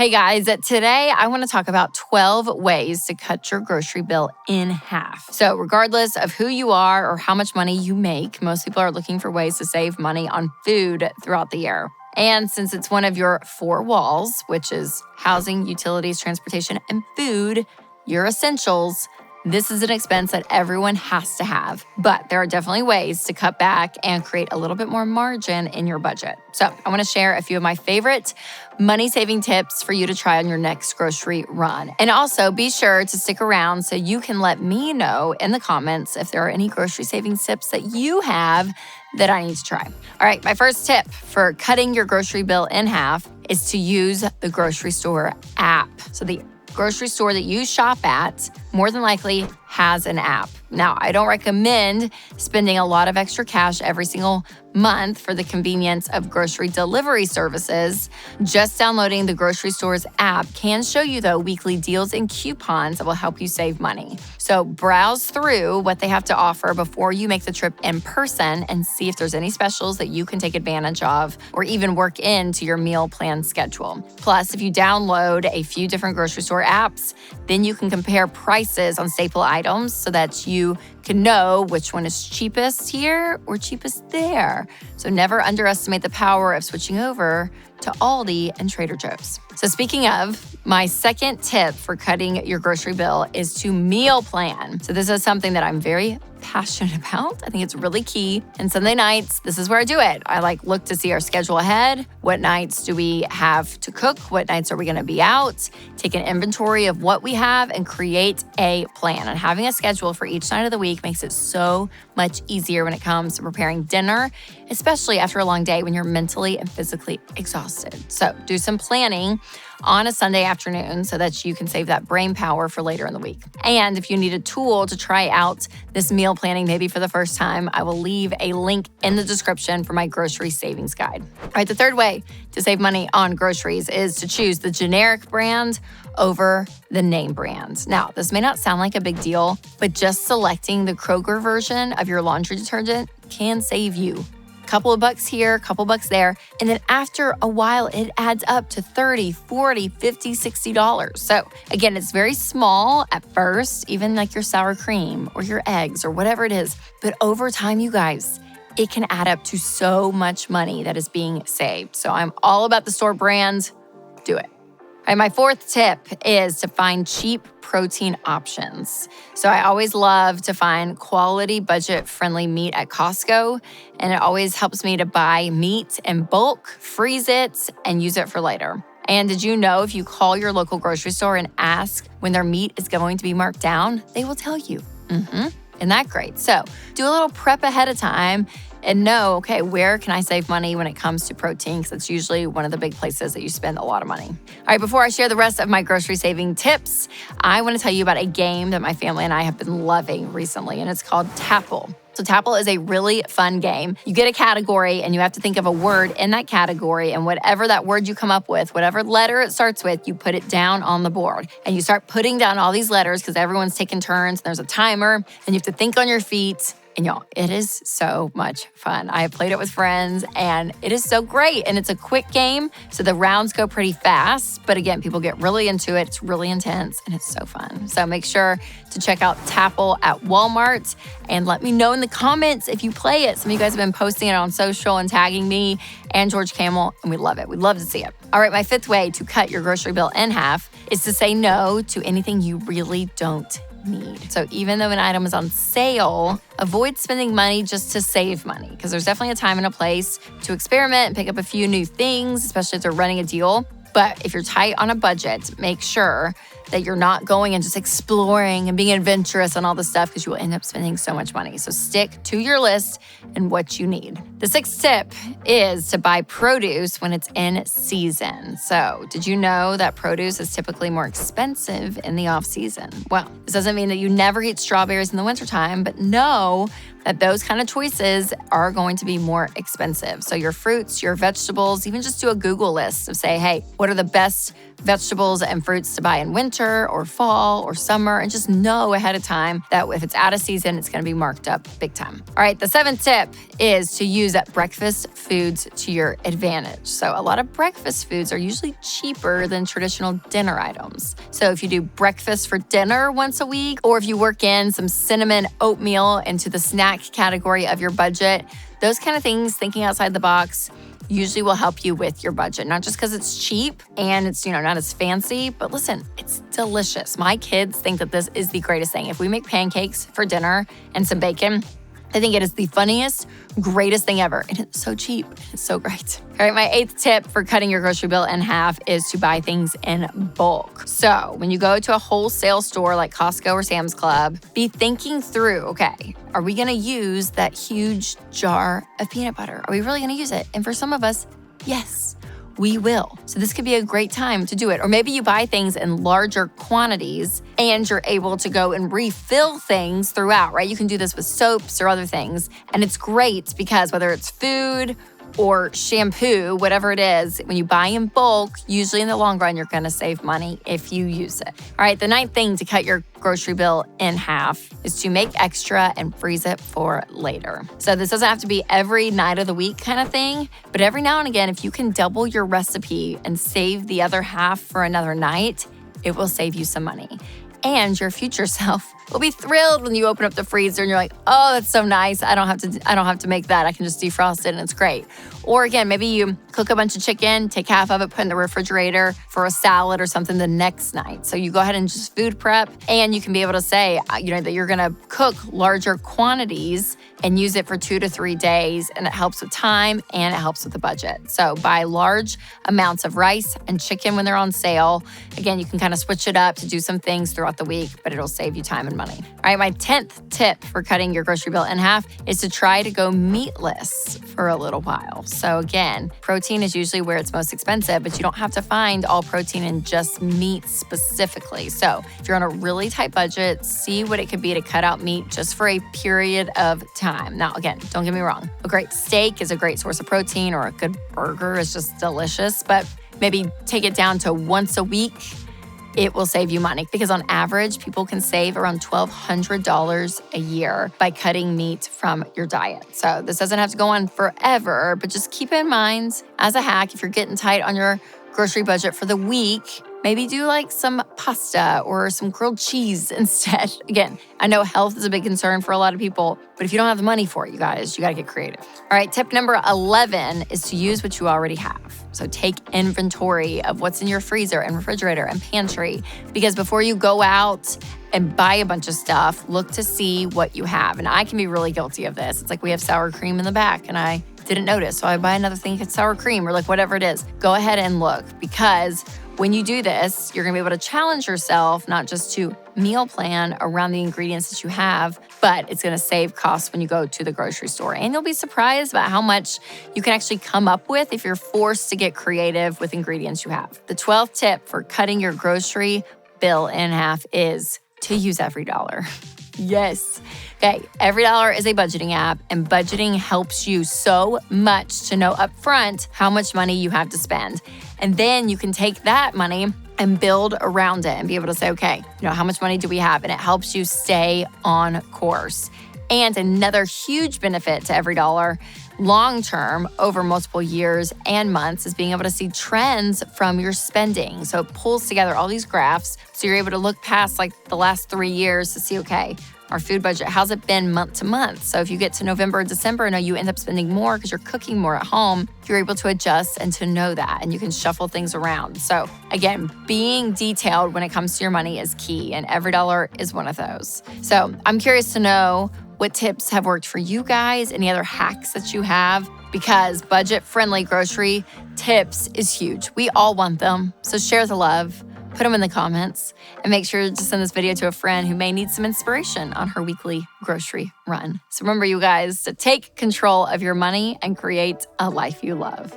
Hey guys, today I want to talk about 12 ways to cut your grocery bill in half. So, regardless of who you are or how much money you make, most people are looking for ways to save money on food throughout the year. And since it's one of your four walls, which is housing, utilities, transportation, and food, your essentials, this is an expense that everyone has to have. But there are definitely ways to cut back and create a little bit more margin in your budget. So I want to share a few of my favorite money-saving tips for you to try on your next grocery run. And also be sure to stick around so you can let me know in the comments if there are any grocery saving tips that you have that I need to try. All right, my first tip for cutting your grocery bill in half is to use the grocery store app. So the grocery store that you shop at more than likely has an app. Now, I don't recommend spending a lot of extra cash every single month for the convenience of grocery delivery services. Just downloading the grocery store's app can show you, though, weekly deals and coupons that will help you save money. So browse through what they have to offer before you make the trip in person and see if there's any specials that you can take advantage of or even work into your meal plan schedule. Plus, if you download a few different grocery store apps, then you can compare prices on staple items so that you can know which one is cheapest here or cheapest there. So never underestimate the power of switching over to Aldi and Trader Joe's. So speaking of, my second tip for cutting your grocery bill is to meal plan. So this is something that I'm very passionate about. I think it's really key. And Sunday nights, this is where I do it. I look to see our schedule ahead. What nights do we have to cook? What nights are we going to be out? Take an inventory of what we have and create a plan. And having a schedule for each night of the week makes it so much easier when it comes to preparing dinner, especially after a long day when you're mentally and physically exhausted. So do some planning on a Sunday afternoon so that you can save that brain power for later in the week. And if you need a tool to try out this meal planning, maybe for the first time, I will leave a link in the description for my grocery savings guide. All right, the third way to save money on groceries is to choose the generic brand over the name brand. Now, this may not sound like a big deal, but just selecting the Kroger version of your laundry detergent can save you couple of bucks here, couple bucks there. And then after a while, it adds up to $30, $40, $50, $60. So again, it's very small at first, even like your sour cream or your eggs or whatever it is. But over time, you guys, it can add up to so much money that is being saved. So I'm all about the store brand. Do it. All right, my fourth tip is to find cheap protein options. So I always love to find quality, budget-friendly meat at Costco, and it always helps me to buy meat in bulk, freeze it, and use it for later. And did you know if you call your local grocery store and ask when their meat is going to be marked down, they will tell you. Isn't that great? So do a little prep ahead of time and know, okay, where can I save money when it comes to protein? Because it's usually one of the big places that you spend a lot of money. All right, before I share the rest of my grocery saving tips, I want to tell you about a game that my family and I have been loving recently, and it's called Tapple. So Tapple is a really fun game. You get a category and you have to think of a word in that category, and whatever that word you come up with, whatever letter it starts with, you put it down on the board. And you start putting down all these letters because everyone's taking turns. There's a timer and you have to think on your feet. And y'all, it is so much fun. I have played it with friends and it is so great. And it's a quick game, so the rounds go pretty fast. But again, people get really into it. It's really intense and it's so fun. So make sure to check out Tapple at Walmart and let me know in the comments if you play it. Some of you guys have been posting it on social and tagging me and George Camel, and we love it. We'd love to see it. All right, my fifth way to cut your grocery bill in half is to say no to anything you really don't need. So even though an item is on sale, avoid spending money just to save money, because there's definitely a time and a place to experiment and pick up a few new things, especially if they're running a deal. But if you're tight on a budget, make sure that you're not going and just exploring and being adventurous and all this stuff, because you will end up spending so much money. So stick to your list and what you need. The sixth tip is to buy produce when it's in season. So did you know that produce is typically more expensive in the off season? Well, this doesn't mean that you never eat strawberries in the wintertime, but know that those kind of choices are going to be more expensive. So your fruits, your vegetables, even just do a Google list of say, hey, what are the best vegetables and fruits to buy in winter or fall or summer, and just know ahead of time that if it's out of season, it's going to be marked up big time. All right, the 7th tip is to use breakfast foods to your advantage. So a lot of breakfast foods are usually cheaper than traditional dinner items. So if you do breakfast for dinner once a week, or if you work in some cinnamon oatmeal into the snack category of your budget, those kind of things, thinking outside the box, usually will help you with your budget, not just because it's cheap and it's, not as fancy, but listen, it's delicious. My kids think that this is the greatest thing. If we make pancakes for dinner and some bacon, I think it is the funniest, greatest thing ever. And it's so cheap. It's so great. All right, my 8th tip for cutting your grocery bill in half is to buy things in bulk. So when you go to a wholesale store like Costco or Sam's Club, be thinking through, okay, are we going to use that huge jar of peanut butter? Are we really going to use it? And for some of us, yes, we will. So this could be a great time to do it. Or maybe you buy things in larger quantities and you're able to go and refill things throughout, right? You can do this with soaps or other things. And it's great because whether it's food or shampoo, whatever it is, when you buy in bulk, usually in the long run, you're gonna save money if you use it. All right, the 9th thing to cut your grocery bill in half is to make extra and freeze it for later. So this doesn't have to be every night of the week kind of thing, but every now and again, if you can double your recipe and save the other half for another night, it will save you some money. And your future self will be thrilled when you open up the freezer and you're like, oh, that's so nice. I don't have to make that. I can just defrost it and it's great. Or again, maybe you cook a bunch of chicken, take half of it, put in the refrigerator for a salad or something the next night. So you go ahead and just food prep, and you can be able to say, that you're gonna cook larger quantities and use it for 2 to 3 days. And it helps with time and it helps with the budget. So buy large amounts of rice and chicken when they're on sale. Again, you can kind of switch it up to do some things throughout the week, but it'll save you time and money. All right, my 10th tip for cutting your grocery bill in half is to try to go meatless for a little while. So again, protein is usually where it's most expensive, but you don't have to find all protein in just meat specifically. So if you're on a really tight budget, see what it could be to cut out meat just for a period of time. Now, again, don't get me wrong. A great steak is a great source of protein, or a good burger is just delicious, but maybe take it down to once a week. It will save you money because on average, people can save around $1,200 a year by cutting meat from your diet. So this doesn't have to go on forever, but just keep in mind as a hack, if you're getting tight on your grocery budget for the week, maybe do like some pasta or some grilled cheese instead. Again, I know health is a big concern for a lot of people, but if you don't have the money for it, you got to get creative. All right, tip number 11 is to use what you already have. So take inventory of what's in your freezer and refrigerator and pantry, because before you go out and buy a bunch of stuff, look to see what you have. And I can be really guilty of this. It's like we have sour cream in the back and I didn't notice. So I buy another thing of sour cream or like whatever it is. Go ahead and look, because when you do this, you're gonna be able to challenge yourself, not just to meal plan around the ingredients that you have, but it's gonna save costs when you go to the grocery store. And you'll be surprised about how much you can actually come up with if you're forced to get creative with ingredients you have. The 12th tip for cutting your grocery bill in half is to use every dollar. Yes. Okay, Every Dollar is a budgeting app, and budgeting helps you so much to know upfront how much money you have to spend. And then you can take that money and build around it and be able to say, okay, how much money do we have? And it helps you stay on course. And another huge benefit to Every Dollar long-term over multiple years and months is being able to see trends from your spending. So it pulls together all these graphs. So you're able to look past like the last 3 years to see, okay, our food budget, how's it been month to month? So if you get to November or December and you end up spending more because you're cooking more at home, you're able to adjust and to know that, and you can shuffle things around. So again, being detailed when it comes to your money is key, and Every Dollar is one of those. So I'm curious to know what tips have worked for you guys, any other hacks that you have, because budget-friendly grocery tips is huge. We all want them, so share the love. Put them in the comments, and make sure to send this video to a friend who may need some inspiration on her weekly grocery run. So remember, you guys, to take control of your money and create a life you love.